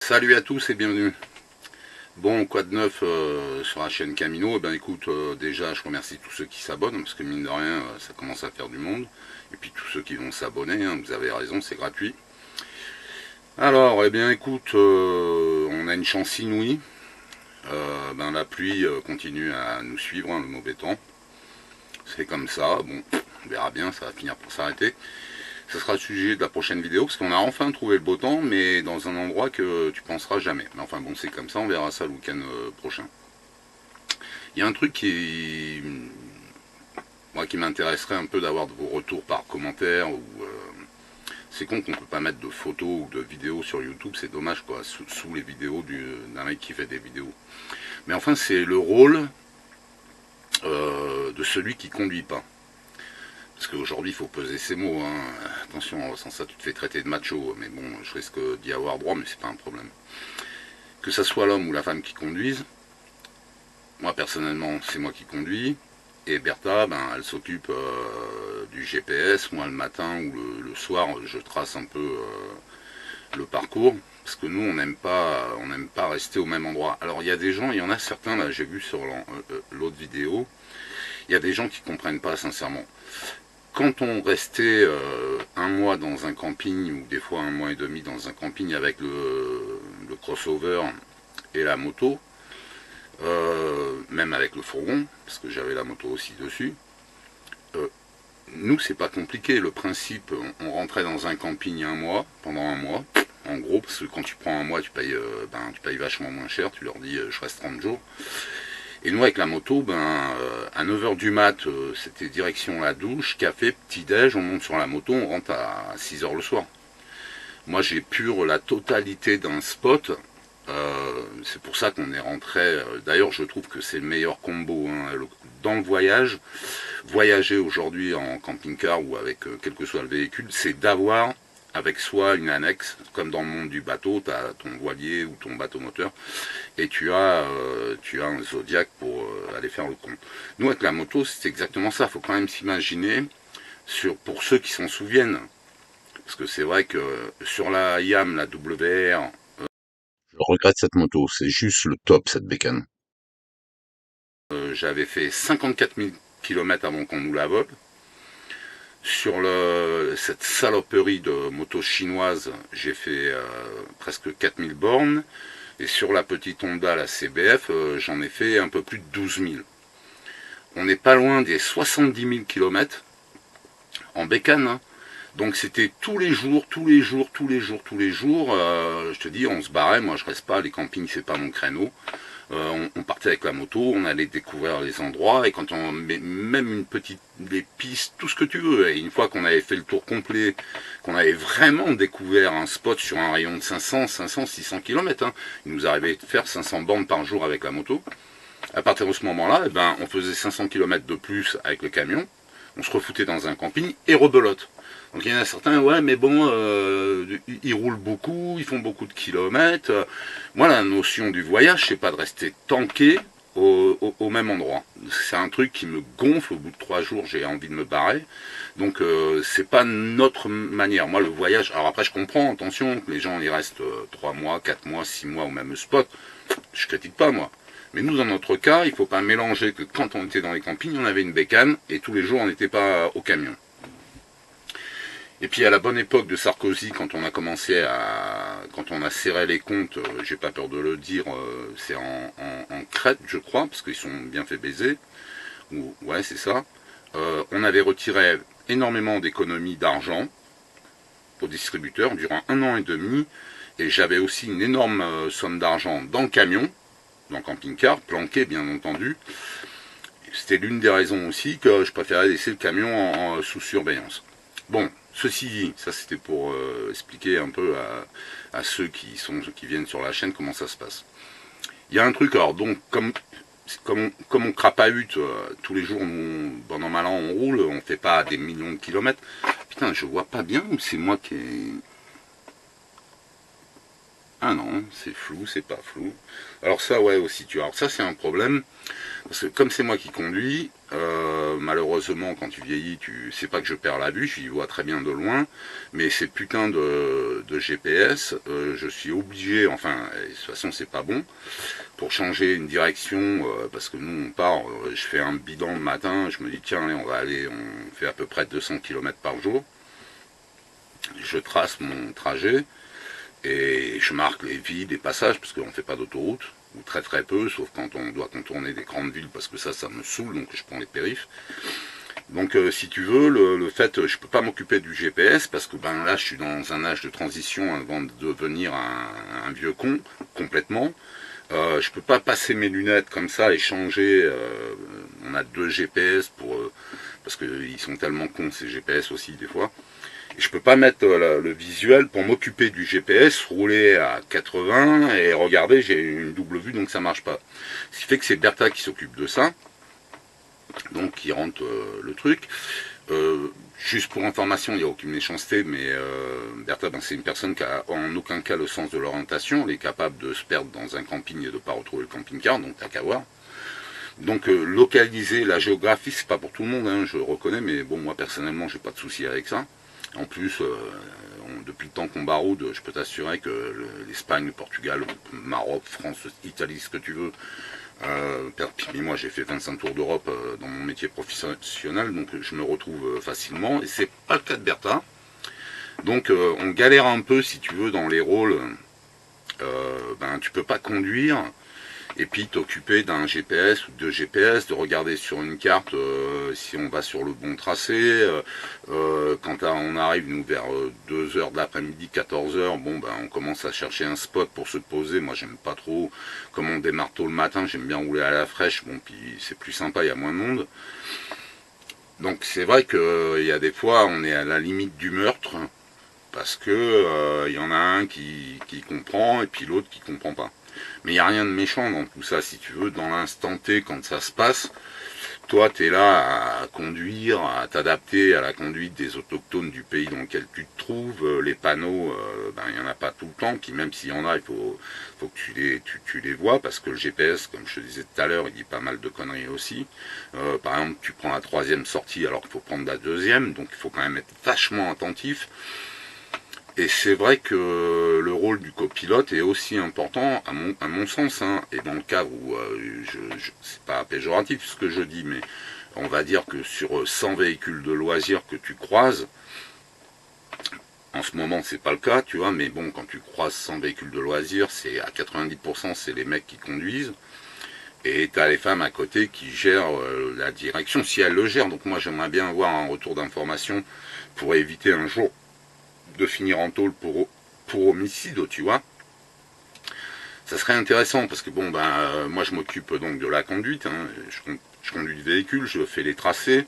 Salut à tous et bienvenue. Bon, quoi de neuf sur la chaîne Camino? Eh ben écoute, déjà je remercie tous ceux qui s'abonnent, parce que mine de rien, ça commence à faire du monde. Et puis tous ceux qui vont s'abonner, hein, vous avez raison, c'est gratuit. Alors, eh bien écoute, on a une chance inouïe. La pluie continue à nous suivre, hein, le mauvais temps. C'est comme ça, bon, on verra bien, ça va finir par s'arrêter. Ce sera le sujet de la prochaine vidéo, parce qu'on a enfin trouvé le beau temps, mais dans un endroit que tu penseras jamais. Mais enfin bon, c'est comme ça, on verra ça le week-end prochain. Il y a un truc qui m'intéresserait un peu d'avoir de vos retours par commentaire, ou c'est con qu'on peut pas mettre de photos ou de vidéos sur YouTube, c'est dommage quoi, sous les vidéos d'un mec qui fait des vidéos. Mais enfin, c'est le rôle de celui qui conduit pas. Parce qu'aujourd'hui, il faut peser ses mots. Hein. Attention, sans ça, tu te fais traiter de macho. Mais bon, je risque d'y avoir droit, mais c'est pas un problème. Que ça soit l'homme ou la femme qui conduise, moi, personnellement, c'est moi qui conduis. Et Bertha, elle s'occupe du GPS. Moi, le matin ou le soir, je trace un peu le parcours. Parce que nous, on n'aime pas rester au même endroit. Alors, il y a des gens, il y en a certains, là, j'ai vu sur l'autre vidéo, il y a des gens qui ne comprennent pas, sincèrement. Quand on restait un mois dans un camping, ou des fois un mois et demi dans un camping avec le crossover et la moto, même avec le fourgon, parce que j'avais la moto aussi dessus, nous c'est pas compliqué. Le principe, on rentrait dans un camping pendant un mois, en gros, parce que quand tu prends un mois, tu payes vachement moins cher, tu leur dis je reste 30 jours. Et nous, avec la moto, à 9h du mat, c'était direction la douche, café, petit-déj, on monte sur la moto, on rentre à 6h le soir. Moi, j'ai pur la totalité d'un spot. C'est pour ça qu'on est rentré. D'ailleurs, je trouve que c'est le meilleur combo. Hein, dans le voyage, voyager aujourd'hui en camping-car ou avec quel que soit le véhicule, c'est d'avoir avec soi une annexe, comme dans le monde du bateau, tu as ton voilier ou ton bateau moteur, et tu as un Zodiac pour aller faire le con. Nous, avec la moto, c'est exactement ça. Il faut quand même s'imaginer, pour ceux qui s'en souviennent, parce que c'est vrai que sur la YAM, la WR, je regrette cette moto, c'est juste le top, cette bécane. J'avais fait 54 000 km avant qu'on nous la vole. Sur cette saloperie de moto chinoise, j'ai fait presque 4000 bornes. Et sur la petite Honda, la CBF, j'en ai fait un peu plus de 12 000. On n'est pas loin des 70 000 km en bécane. Hein. Donc c'était tous les jours. Je te dis, on se barrait. Moi, je reste pas. Les campings, c'est pas mon créneau. On partait avec la moto, on allait découvrir les endroits, et quand on met même des pistes, tout ce que tu veux, et une fois qu'on avait fait le tour complet, qu'on avait vraiment découvert un spot sur un rayon de 500, 600 km, hein, il nous arrivait de faire 500 bornes par jour avec la moto. À partir de ce moment-là, on faisait 500 km de plus avec le camion, on se refoutait dans un camping et rebelote. Donc il y en a certains, ouais, mais bon, ils roulent beaucoup, ils font beaucoup de kilomètres. Moi, la notion du voyage, c'est pas de rester tanké au même endroit. C'est un truc qui me gonfle. Au bout de 3 jours, j'ai envie de me barrer. Donc c'est pas notre manière. Moi, le voyage, alors après, je comprends, attention, que les gens ils restent 3 mois, 4 mois, 6 mois au même spot. Je critique pas, moi. Mais nous, dans notre cas, il faut pas mélanger que quand on était dans les campings, on avait une bécane, et tous les jours, on n'était pas au camion. Et puis à la bonne époque de Sarkozy, quand on a serré les comptes, j'ai pas peur de le dire, c'est en Crète, je crois, parce qu'ils sont bien fait baiser. Ouais, c'est ça. On avait retiré énormément d'économies d'argent aux distributeurs durant 1 an et demi, et j'avais aussi une énorme somme d'argent dans le camion, dans le camping-car, planqué bien entendu. C'était l'une des raisons aussi que je préférais laisser le camion sous surveillance. Bon, ceci dit, ça c'était pour expliquer un peu à ceux qui viennent sur la chaîne comment ça se passe. Il y a un truc, alors donc comme on crapahute tous les jours, nous, bon an mal an on roule, on fait pas des millions de kilomètres. Putain, je vois pas bien, ou c'est moi qui ai... Ah non, c'est flou, c'est pas flou. Alors ça, ouais, aussi, tu vois. Alors ça, c'est un problème, parce que comme c'est moi qui conduis, malheureusement, quand tu vieillis, c'est pas que je perds la vue, j'y vois très bien de loin, mais ces putains de GPS, je suis obligé, enfin, de toute façon, c'est pas bon, pour changer une direction, parce que nous, on part, je fais un bidon le matin, je me dis, tiens, allez, on fait à peu près 200 km par jour, je trace mon trajet, et je marque les villes, les passages, parce qu'on ne fait pas d'autoroute, ou très très peu, sauf quand on doit contourner des grandes villes, parce que ça me saoule, donc je prends les périphes. Donc si tu veux, le fait, je peux pas m'occuper du GPS, parce que ben là je suis dans un âge de transition avant de devenir un vieux con, complètement. Je peux pas passer mes lunettes comme ça et changer, on a 2 GPS parce qu'ils sont tellement cons ces GPS aussi des fois. Et je peux pas mettre le visuel pour m'occuper du GPS, rouler à 80 et regarder, j'ai une double vue donc ça marche pas. Ce qui fait que c'est Bertha qui s'occupe de ça, donc qui rentre le truc. Juste pour information, il n'y a aucune méchanceté, mais Bertha, ben, c'est une personne qui a en aucun cas le sens de l'orientation. Elle est capable de se perdre dans un camping et de ne pas retrouver le camping-car, donc t'as qu'à voir. Donc localiser la géographie, c'est pas pour tout le monde, hein, je reconnais, mais bon, moi personnellement, j'ai pas de souci avec ça. En plus, depuis le temps qu'on baroude, je peux t'assurer que l'Espagne, le Portugal, le Maroc, France, Italie, ce que tu veux. Puis moi, j'ai fait 25 tours d'Europe dans mon métier professionnel, donc je me retrouve facilement. Et c'est pas le cas de Bertha. Donc on galère un peu, si tu veux, dans les rôles. Ben, tu peux pas conduire et puis t'occuper d'un GPS ou de GPS, de regarder sur une carte si on va sur le bon tracé. Quand on arrive nous vers 2 heures de l'après-midi, 14 heures, bon ben on commence à chercher un spot pour se poser. Moi j'aime pas trop, comme on démarre tôt le matin, j'aime bien rouler à la fraîche, bon puis c'est plus sympa, il y a moins de monde. Donc c'est vrai qu'il y a des fois on est à la limite du meurtre, parce que y en a un qui comprend et puis l'autre qui comprend pas. Mais il n'y a rien de méchant dans tout ça, si tu veux, dans l'instant T, quand ça se passe, toi, tu es là à conduire, à t'adapter à la conduite des autochtones du pays dans lequel tu te trouves. Les panneaux, ben, il n'y en a pas tout le temps, puis même s'il y en a, il faut que tu les vois, parce que le GPS, comme je te disais tout à l'heure, il dit pas mal de conneries aussi. Par exemple, tu prends la 3e sortie alors qu'il faut prendre la 2e, donc il faut quand même être vachement attentif. Et c'est vrai que le rôle du copilote est aussi important, à mon sens, hein, et dans le cas où, c'est pas péjoratif ce que je dis, mais on va dire que sur 100 véhicules de loisirs que tu croises, en ce moment c'est pas le cas, tu vois, mais bon, quand tu croises 100 véhicules de loisirs, c'est à 90% c'est les mecs qui conduisent, et tu as les femmes à côté qui gèrent la direction, si elles le gèrent. Donc moi j'aimerais bien avoir un retour d'information pour éviter un jour de finir en tôle pour homicide, tu vois. Ça serait intéressant parce que bon ben moi je m'occupe donc de la conduite, hein. Je conduis le véhicule, je fais les tracés,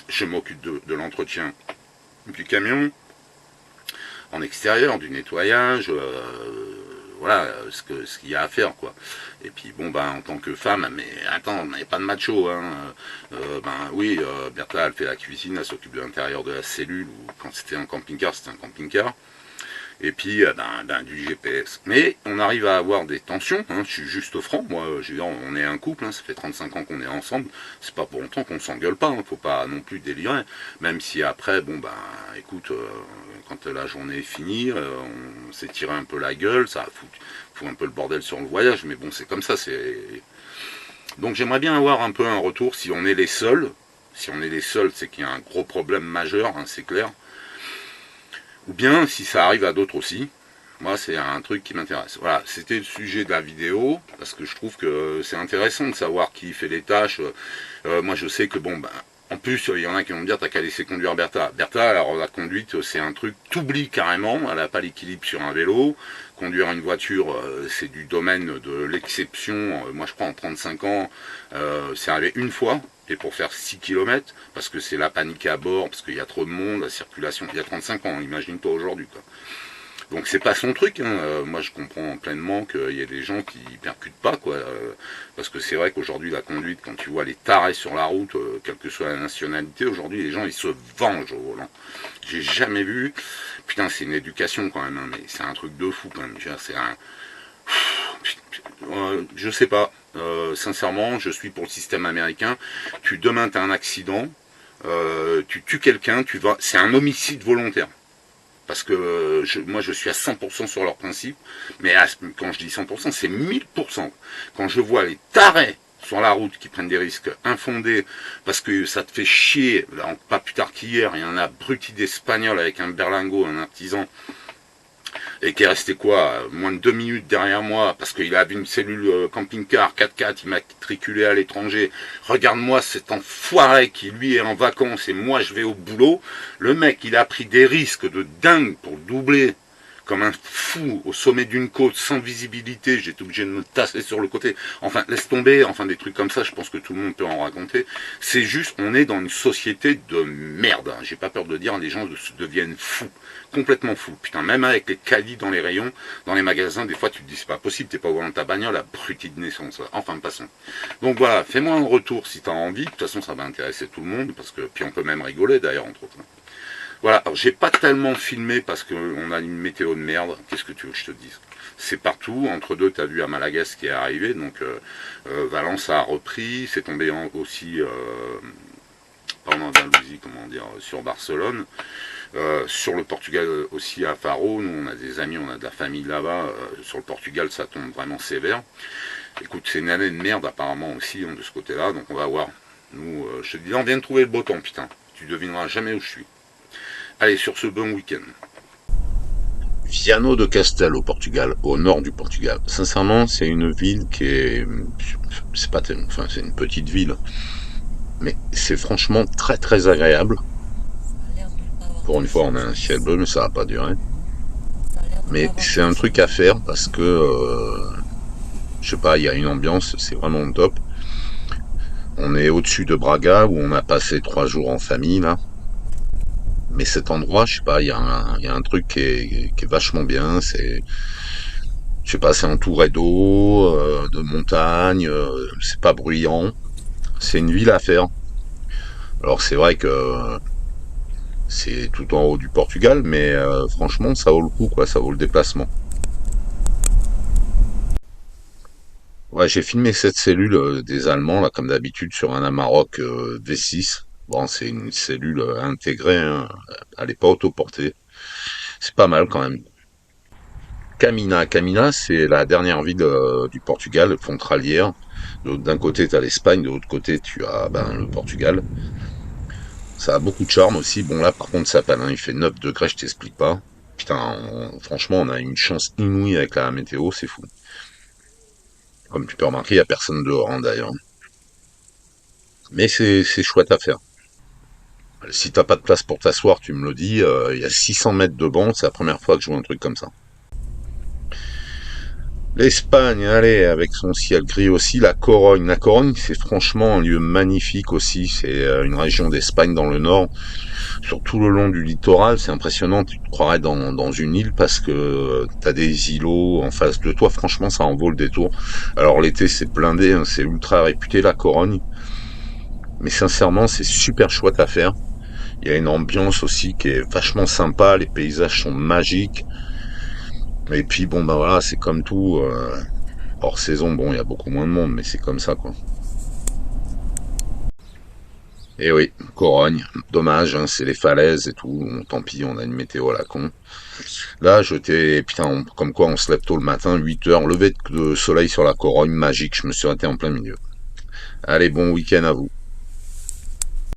je m'occupe de l'entretien du camion en extérieur, du nettoyage, voilà ce qu'il y a à faire quoi. Et puis bon ben en tant que femme, mais attends, on n'avait pas de macho, hein. Ben oui, Bertha elle fait la cuisine, elle s'occupe de l'intérieur de la cellule, ou quand c'était un camping-car, c'était un camping-car. Et puis du GPS. Mais on arrive à avoir des tensions, hein, je suis juste franc, moi je veux dire, on est un couple, hein, ça fait 35 ans qu'on est ensemble, c'est pas pour longtemps qu'on s'engueule pas, hein, faut pas non plus délirer, même si après, bon ben écoute, quand la journée est finie, on s'est tiré un peu la gueule, ça fout un peu le bordel sur le voyage, mais bon c'est comme ça, c'est. Donc j'aimerais bien avoir un peu un retour, si on est les seuls, c'est qu'il y a un gros problème majeur, hein, c'est clair. Ou bien si ça arrive à d'autres aussi. Moi c'est un truc qui m'intéresse. Voilà, c'était le sujet de la vidéo, parce que je trouve que c'est intéressant de savoir qui fait les tâches. Moi je sais que bon ben. En plus, il y en a qui vont me dire, t'as qu'à laisser conduire Bertha. Bertha, alors la conduite, c'est un truc, t'oublies carrément, elle n'a pas l'équilibre sur un vélo. Conduire une voiture, c'est du domaine de l'exception. Moi, je crois, en 35 ans, c'est arrivé une fois, et pour faire 6 km, parce que c'est la panique à bord, parce qu'il y a trop de monde, la circulation. Il y a 35 ans, imagine-toi aujourd'hui, quoi. Donc c'est pas son truc, hein. Moi je comprends pleinement qu'il y ait des gens qui percutent pas, quoi. Parce que c'est vrai qu'aujourd'hui la conduite, quand tu vois les tarés sur la route, quelle que soit la nationalité, aujourd'hui les gens ils se vengent au volant. J'ai jamais vu. Putain, c'est une éducation quand même, hein, mais c'est un truc de fou quand même. C'est un. Je sais pas. Sincèrement, je suis pour le système américain. Demain t'as un accident, tu tues quelqu'un, c'est un homicide volontaire. Parce que moi je suis à 100% sur leur principe, mais quand je dis 100%, c'est 1000%. Quand je vois les tarés sur la route qui prennent des risques infondés, parce que ça te fait chier, là, pas plus tard qu'hier, il y en a abruti d'Espagnol avec un berlingot, un artisan, et qui est resté quoi, moins de 2 minutes derrière moi, parce qu'il avait une cellule camping-car 4x4, il m'a matriculé à l'étranger. Regarde-moi cet enfoiré qui lui est en vacances et moi je vais au boulot. Le mec, il a pris des risques de dingue pour doubler comme un fou au sommet d'une côte sans visibilité. J'étais obligé de me tasser sur le côté. Enfin, laisse tomber, enfin des trucs comme ça, je pense que tout le monde peut en raconter. C'est juste, on est dans une société de merde. J'ai pas peur de dire, les gens deviennent fous. Complètement fous. Putain, même avec les caddies dans les rayons, dans les magasins, des fois tu te dis c'est pas possible, t'es pas au volant de ta bagnole, abruti de naissance. Enfin, passons. Donc voilà, fais-moi un retour si t'as envie. De toute façon, ça va intéresser tout le monde, parce que puis on peut même rigoler d'ailleurs entre autres. Voilà, alors j'ai pas tellement filmé parce qu'on a une météo de merde. Qu'est-ce que tu veux que je te dise? C'est partout. Entre deux, tu as vu à Malaga ce qui est arrivé. Donc Valence a repris. C'est tombé aussi, pas en Andalousie, comment dire, sur Barcelone. Sur le Portugal aussi à Faro. Nous, on a des amis, on a de la famille là-bas. Sur le Portugal, ça tombe vraiment sévère. Écoute, c'est une année de merde apparemment aussi de ce côté-là. Donc on va voir. Nous, je te dis, on vient de trouver le beau temps, putain. Tu devineras jamais où je suis. Allez, sur ce bon week-end. Viano de Castelo au Portugal, au nord du Portugal. Sincèrement, c'est une ville qui est, c'est pas tellement, enfin c'est une petite ville, mais c'est franchement très très agréable. Pour une fois, on a un ciel bleu, mais ça va pas durer. Mais c'est un truc à faire parce que, je sais pas, il y a une ambiance, c'est vraiment top. On est au-dessus de Braga où on a passé 3 jours en famille là. Mais cet endroit, je sais pas, il y a un truc qui est vachement bien. Je sais pas, c'est entouré d'eau, de montagnes, c'est pas bruyant. C'est une ville à faire. Alors c'est vrai que c'est tout en haut du Portugal, mais franchement, ça vaut le coup, quoi. Ça vaut le déplacement. Ouais, j'ai filmé cette cellule des Allemands, là, comme d'habitude, sur un Amarok V6. Bon, c'est une cellule intégrée, hein. Elle est pas autoportée. C'est pas mal quand même. Camina, c'est la dernière ville du Portugal, frontalière. D'un côté, tu as l'Espagne, de l'autre côté, tu as le Portugal. Ça a beaucoup de charme aussi. Bon, là, par contre, ça pèle, hein, il fait 9 degrés, je t'explique pas. Putain, franchement, on a une chance inouïe avec la météo, c'est fou. Comme tu peux remarquer, il n'y a personne dehors, hein, d'ailleurs. Mais c'est chouette à faire. Si t'as pas de place pour t'asseoir, tu me le dis, il y a 600 mètres de banc, c'est la première fois que je vois un truc comme ça. L'Espagne, allez, avec son ciel gris aussi, la Corogne. La Corogne, c'est franchement un lieu magnifique aussi. C'est une région d'Espagne dans le nord. Sur tout le long du littoral, c'est impressionnant. Tu te croirais dans une île parce que t'as des îlots en face de toi. Franchement, ça en vaut le détour. Alors l'été, c'est blindé, hein, c'est ultra réputé la Corogne. Mais sincèrement, c'est super chouette à faire. Il y a une ambiance aussi qui est vachement sympa. Les paysages sont magiques. Et puis bon voilà, c'est comme tout, hors saison, bon il y a beaucoup moins de monde, mais c'est comme ça quoi. Et oui, Corogne, dommage, hein, c'est les falaises et tout, bon, tant pis, on a une météo à la con. Là, putain, comme quoi on se lève tôt le matin, 8 heures, lever de soleil sur la Corogne, magique, je me suis arrêté en plein milieu. Allez, bon week-end à vous.